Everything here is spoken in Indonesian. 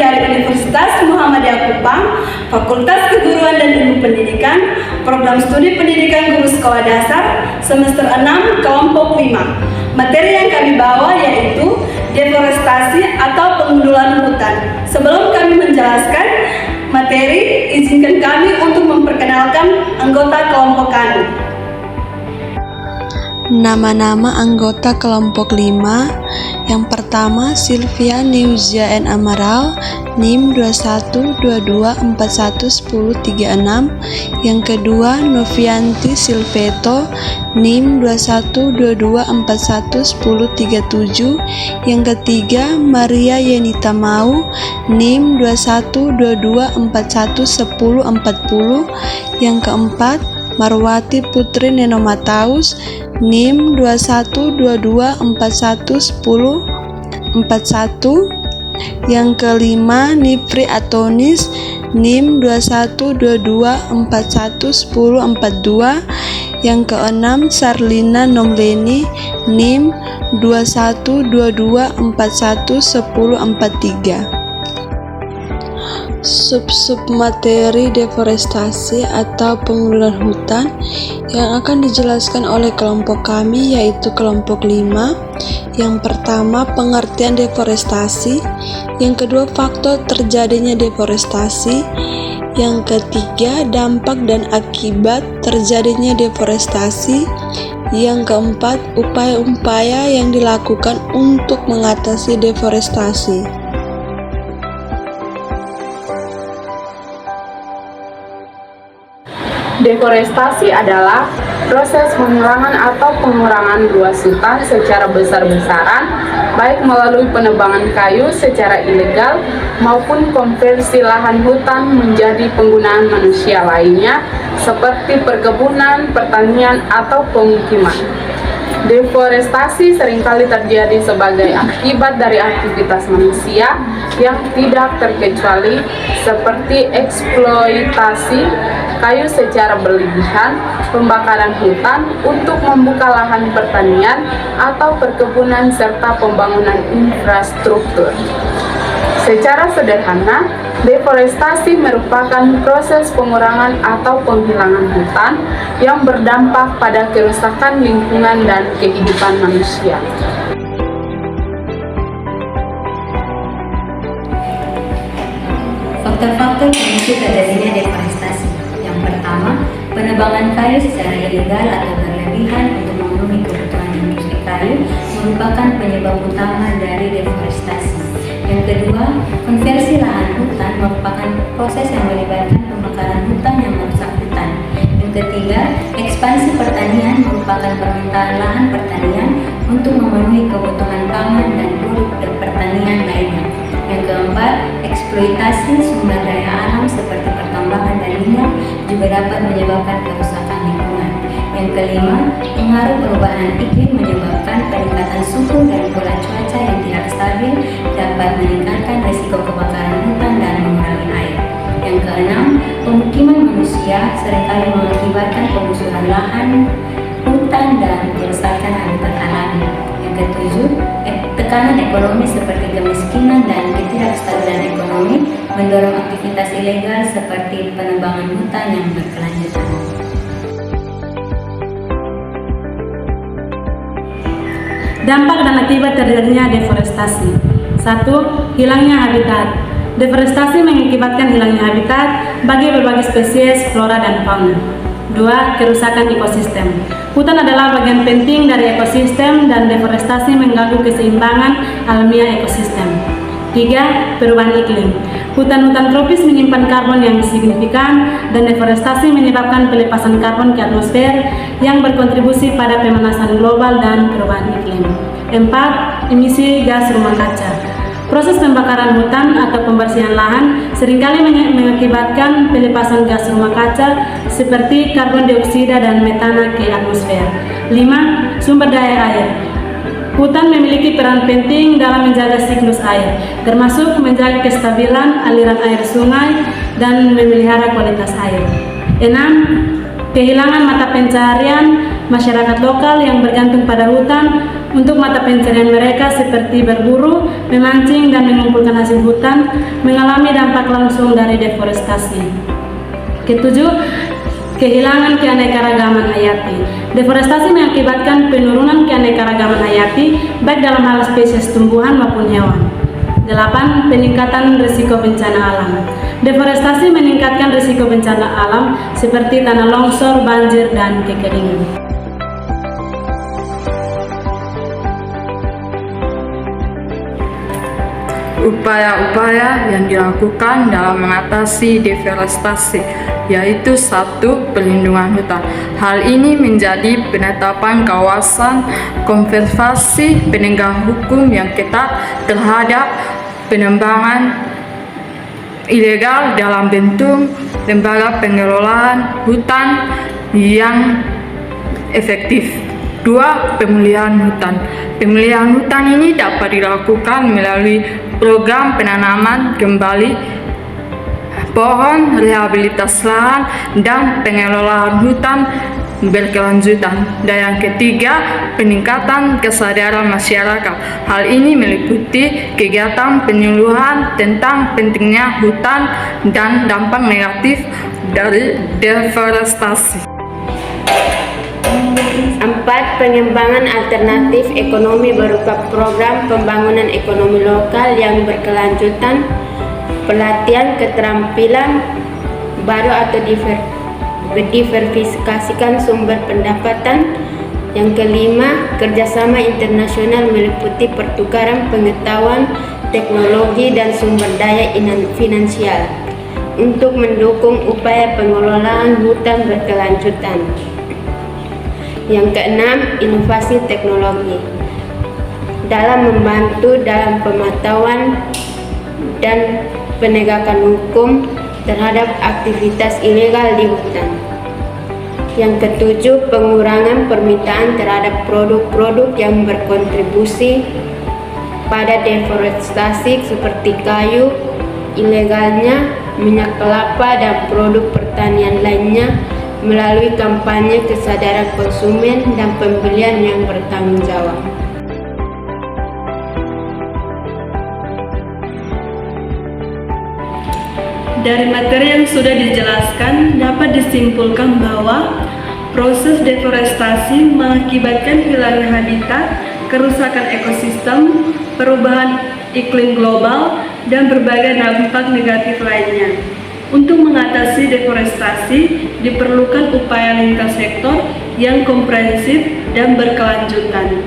dari Universitas Muhammadiyah Kupang, Fakultas Keguruan dan Ilmu Pendidikan, Program Studi Pendidikan Guru Sekolah Dasar, semester 6, kelompok 5. Materi yang kami bawa yaitu deforestasi atau pengundulan hutan. Sebelum kami menjelaskan materi, izinkan kami untuk memperkenalkan anggota kelompok kami. Nama-nama anggota kelompok 5. Yang pertama Sylvia Neuzia N. Amaral, NIM 2122411036. Yang kedua Novianti Silveto, NIM 2122411037. Yang ketiga Maria Yenita Mau, NIM 2122411040. Yang keempat Marwati Putri Nenomataus, NIM 2122411041. Yang kelima Nifri Atonis, NIM 2122411042. Yang keenam Sarlina Nomleni, NIM 2122411043. Sub-sub materi deforestasi atau pengundulan hutan yang akan dijelaskan oleh kelompok kami yaitu kelompok 5. Yang pertama pengertian deforestasi, yang kedua faktor terjadinya deforestasi, yang ketiga dampak dan akibat terjadinya deforestasi, yang keempat upaya-upaya yang dilakukan untuk mengatasi deforestasi. Deforestasi adalah proses penghilangan atau pengurangan luas hutan secara besar-besaran, baik melalui penebangan kayu secara ilegal maupun konversi lahan hutan menjadi penggunaan manusia lainnya seperti perkebunan, pertanian, atau pemukiman. Deforestasi seringkali terjadi sebagai akibat dari aktivitas manusia yang tidak terkecuali seperti eksploitasi kayu secara berlebihan, pembakaran hutan untuk membuka lahan pertanian atau perkebunan, serta pembangunan infrastruktur. Secara sederhana, deforestasi merupakan proses pengurangan atau penghilangan hutan yang berdampak pada kerusakan lingkungan dan kehidupan manusia. Faktor-faktor pemicu terjadinya deforestasi. Yang pertama, penebangan kayu secara ilegal atau berlebihan untuk memenuhi kebutuhan industri kayu merupakan penyebab utama dari deforestasi. Yang kedua, konversi lahan hutan merupakan proses yang melibatkan pembakaran hutan yang merusak hutan. Yang ketiga, ekspansi pertanian merupakan permintaan lahan pertanian untuk memenuhi kebutuhan pangan dan produk pertanian lainnya. Yang keempat, eksploitasi sumber daya alam seperti pertambangan dan minyak juga dapat menyebabkan kerusakan lingkungan. Yang kelima, pengaruh perubahan iklim menyebabkan peningkatan suhu dan pola cuaca yang tidak stabil dapat meningkatkan risiko kebakaran hutan dan mengurangi air. Yang keenam, pemukiman manusia seringkali mengakibatkan penggusuran lahan, hutan, dan kerusakan habitat alami. Yang ketujuh, tekanan ekonomi seperti kemiskinan dan ketidakstabilan ekonomi mendorong aktivitas ilegal seperti penebangan hutan yang berkelanjutan. Dampak dan akibat terjadinya deforestasi. 1. Hilangnya habitat. Deforestasi mengakibatkan hilangnya habitat bagi berbagai spesies flora dan fauna. 2. Kerusakan ekosistem. Hutan adalah bagian penting dari ekosistem dan deforestasi mengganggu keseimbangan alamiah ekosistem. 3. Perubahan iklim. Hutan-hutan tropis menyimpan karbon yang signifikan dan deforestasi menyebabkan pelepasan karbon ke atmosfer yang berkontribusi pada pemanasan global dan perubahan iklim. 4. Emisi gas rumah kaca. Proses pembakaran hutan atau pembersihan lahan seringkali mengakibatkan pelepasan gas rumah kaca seperti karbon dioksida dan metana ke atmosfer. 5. Sumber daya air. Hutan memiliki peran penting dalam menjaga siklus air, termasuk menjaga kestabilan aliran air sungai dan memelihara kualitas air. 6. Kehilangan mata pencaharian masyarakat lokal yang bergantung pada hutan untuk mata pencarian mereka seperti berburu, memancing, dan mengumpulkan hasil hutan mengalami dampak langsung dari deforestasi. Ketujuh, kehilangan keanekaragaman hayati. Deforestasi mengakibatkan penurunan keanekaragaman hayati baik dalam hal spesies tumbuhan maupun hewan. 8. Peningkatan risiko bencana alam. Deforestasi meningkatkan risiko bencana alam seperti tanah longsor, banjir, dan kekeringan. Upaya-upaya yang dilakukan dalam mengatasi deforestasi yaitu 1. Perlindungan hutan. Hal ini menjadi penetapan kawasan konservasi, penegak hukum yang ketat terhadap penebangan ilegal dalam bentuk lembaga pengelolaan hutan yang efektif. 2. Pemulihan hutan. Pemulihan hutan ini dapat dilakukan melalui program penanaman kembali pohon, rehabilitasi lahan, dan pengelolaan hutan berkelanjutan. Dan yang ketiga, peningkatan kesadaran masyarakat. Hal ini meliputi kegiatan penyuluhan tentang pentingnya hutan dan dampak negatif dari deforestasi. 4. Pengembangan alternatif ekonomi berupa program pembangunan ekonomi lokal yang berkelanjutan, pelatihan keterampilan baru atau diversifikasikan sumber pendapatan. Yang kelima, kerjasama internasional meliputi pertukaran pengetahuan, teknologi, dan sumber daya finansial untuk mendukung upaya pengelolaan hutan berkelanjutan. Yang keenam, inovasi teknologi dalam membantu dalam pemantauan dan penegakan hukum terhadap aktivitas ilegal di hutan. Yang ketujuh, pengurangan permintaan terhadap produk-produk yang berkontribusi pada deforestasi seperti kayu ilegalnya, minyak kelapa, dan produk pertanian lainnya melalui kampanye kesadaran konsumen dan pembelian yang bertanggung jawab. Dari materi yang sudah dijelaskan, dapat disimpulkan bahwa proses deforestasi mengakibatkan hilangnya habitat, kerusakan ekosistem, perubahan iklim global, dan berbagai dampak negatif lainnya. Untuk mengatasi deforestasi, diperlukan upaya lintas sektor yang komprehensif dan berkelanjutan.